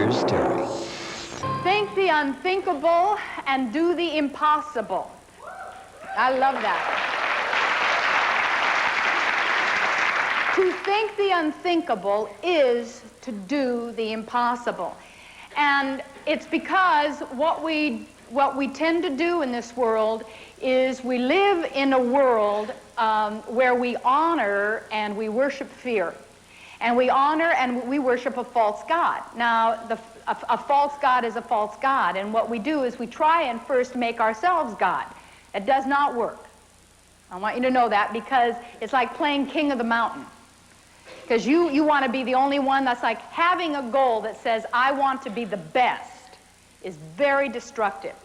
Here's Terry. Think the unthinkable and do the impossible. I love that. To think the unthinkable is to do the impossible. And it's because what we tend to do in this world is we live in a world where we honor and we worship fear. And we honor and we worship a false god. Now, a false god is a false god. And what we do is we try and first make ourselves God. It does not work. I want you to know that, because it's like playing king of the mountain. Because you want to be the only one. That's like having a goal that says, I want to be the best, is very destructive.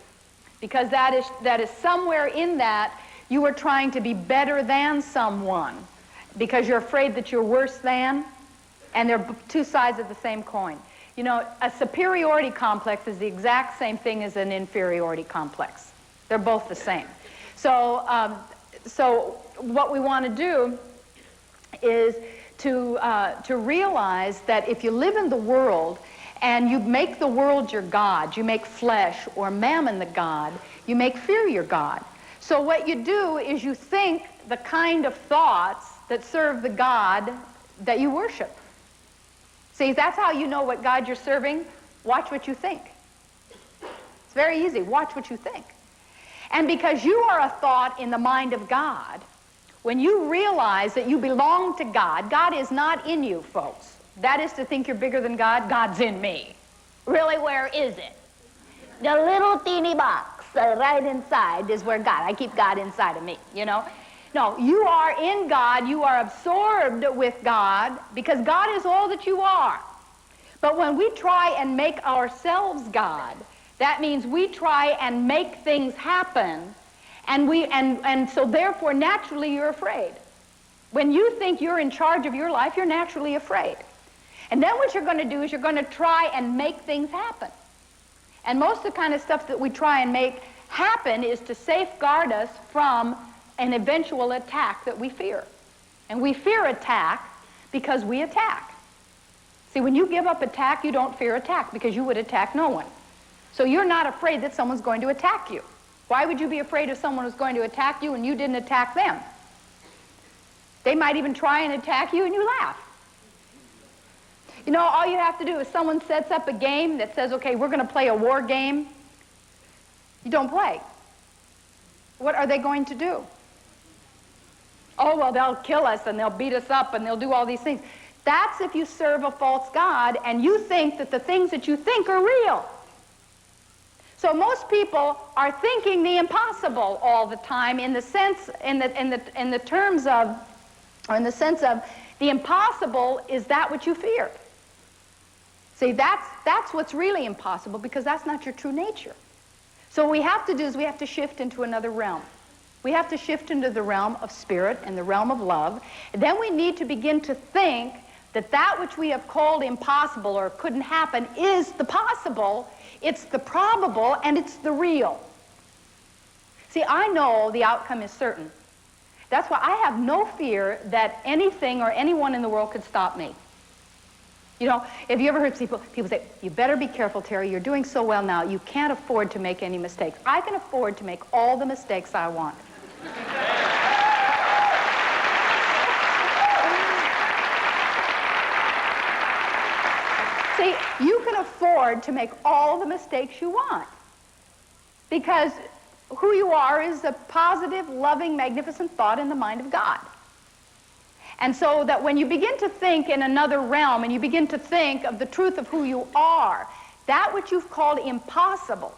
Because that is somewhere in that you are trying to be better than someone, because you're afraid that you're worse than, and they're two sides of the same coin. You know, a superiority complex is the exact same thing as an inferiority complex. They're both the same. So, so what we want to do is to realize that if you live in the world and you make the world your god, you make flesh or mammon the god, you make fear your god. So what you do is you think the kind of thoughts that serve the god that you worship. See, that's how you know what God you're serving. Watch what you think. It's very easy. Watch what you think. And because you are a thought in the mind of God, when you realize that you belong to God, God is not in you, folks. That is to think you're bigger than God. God's in me. Really, where is it? The little teeny box right inside is where God, I keep God inside of me, you know. No, you are in God, you are absorbed with God, because God is all that you are. But when we try and make ourselves God, that means we try and make things happen, and so therefore naturally you're afraid. When you think you're in charge of your life, you're naturally afraid. And then what you're going to do is you're going to try and make things happen. And most of the kind of stuff that we try and make happen is to safeguard us from an eventual attack that we fear. And we fear attack because we attack. See, when you give up attack, you don't fear attack, because you would attack no one. So you're not afraid that someone's going to attack you. Why would you be afraid if someone was going to attack you and you didn't attack them? They might even try and attack you and you laugh. You know, all you have to do is someone sets up a game that says, okay, we're going to play a war game. You don't play. What are they going to do? Oh, well, they'll kill us and they'll beat us up and they'll do all these things. That's if you serve a false god and you think that the things that you think are real. So most people are thinking the impossible all the time in the sense, in the terms of, or in the sense of, the impossible is that which you fear. See, that's what's really impossible, because that's not your true nature. So what we have to do is we have to shift into another realm. We have to shift into the realm of spirit and the realm of love. And then we need to begin to think that that which we have called impossible or couldn't happen is the possible, it's the probable, and it's the real. See, I know the outcome is certain. That's why I have no fear that anything or anyone in the world could stop me. You know, have you ever heard people say, you better be careful, Terry, you're doing so well now, you can't afford to make any mistakes. I can afford to make all the mistakes I want. See, you can afford to make all the mistakes you want, because who you are is a positive, loving, magnificent thought in the mind of God. And so that when you begin to think in another realm and you begin to think of the truth of who you are, that which you've called impossible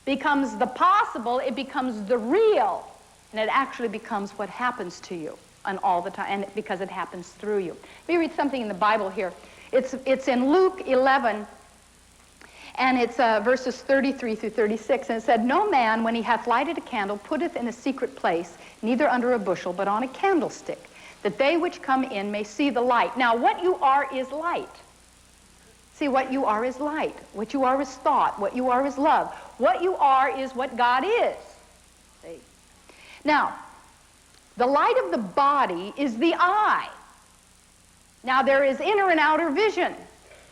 becomes the possible, it becomes the real, and it actually becomes what happens to you and all the time, and because it happens through you. Let me read something in the Bible here. It's in Luke 11, and it's verses 33 through 36, and it said, No man, when he hath lighted a candle, putteth in a secret place, neither under a bushel, but on a candlestick, that they which come in may see the light. Now, what you are is light. See, what you are is light. What you are is thought. What you are is love. What you are is what God is. See? Now, the light of the body is the eye. Now, there is inner and outer vision.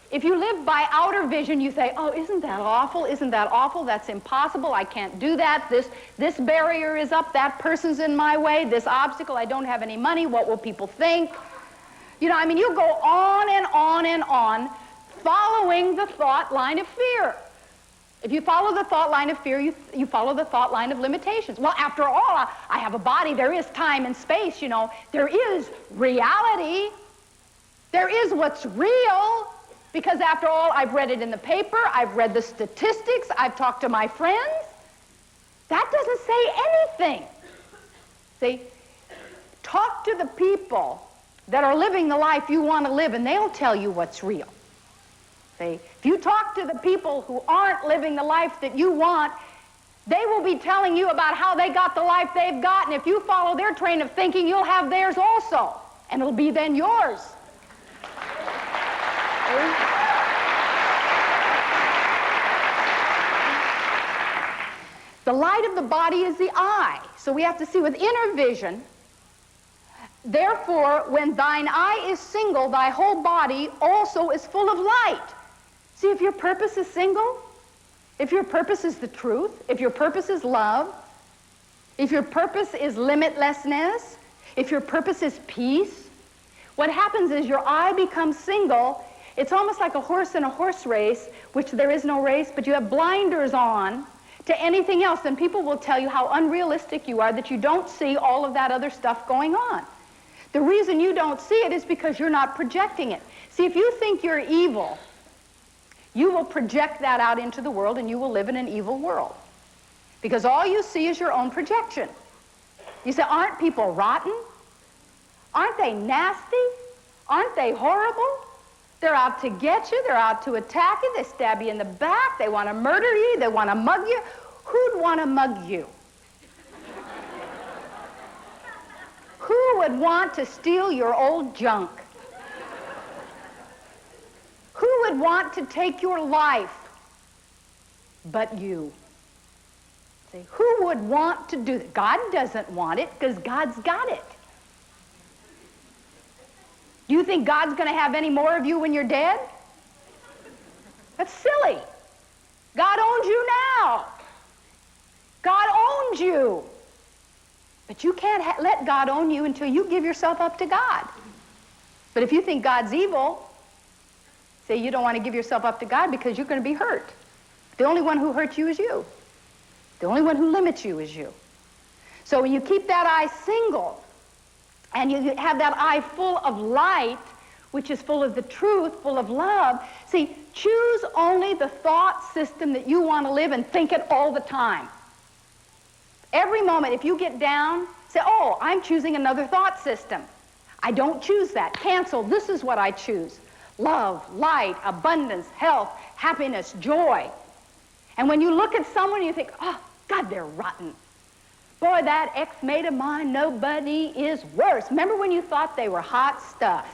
If you live by outer vision, you say, oh, isn't that awful? Isn't that awful? That's impossible. I can't do that. This barrier is up. That person's in my way. This obstacle, I don't have any money. What will people think? You know, I mean, you go on and on and on following the thought line of fear. If you follow the thought line of fear, you follow the thought line of limitations. Well, after all, I have a body. There is time and space, you know. There is reality. There is what's real. Because after all, I've read it in the paper, I've read the statistics, I've talked to my friends. That doesn't say anything. See, talk to the people that are living the life you want to live, and they'll tell you what's real. See, if you talk to the people who aren't living the life that you want, they will be telling you about how they got the life they've got, and if you follow their train of thinking, you'll have theirs also, and it'll be then yours. The light of the body is the eye. So we have to see with inner vision. Therefore, when thine eye is single, thy whole body also is full of light. See, if your purpose is single, if your purpose is the truth, if your purpose is love, if your purpose is limitlessness, if your purpose is peace, what happens is your eye becomes single. It's almost like a horse in a horse race, which there is no race, but you have blinders on to anything else, and people will tell you how unrealistic you are, that you don't see all of that other stuff going on. The reason you don't see it is because you're not projecting it. See, if you think you're evil, you will project that out into the world, and you will live in an evil world. Because all you see is your own projection. You say, aren't people rotten? Aren't they nasty? Aren't they horrible? They're out to get you. They're out to attack you. They stab you in the back. They want to murder you. They want to mug you. Who'd want to mug you? Who would want to steal your old junk? Who would want to take your life but you? See, who would want to do that? God doesn't want it because God's got it. Do you think God's going to have any more of you when you're dead? That's silly. God owns you now. God owns you. But you can't let God own you until you give yourself up to God. But if you think God's evil, say you don't want to give yourself up to God because you're going to be hurt. The only one who hurts you is you. The only one who limits you is you. So when you keep that eye single, and you have that eye full of light, which is full of the truth, full of love, see, choose only the thought system that you want to live and think it all the time. Every moment, if you get down, say, oh, I'm choosing another thought system. I don't choose that. Cancel. This is what I choose. Love, light, abundance, health, happiness, joy. And when you look at someone, you think, oh, God, they're rotten. Boy, that ex-mate of mine, nobody is worse. Remember when you thought they were hot stuff?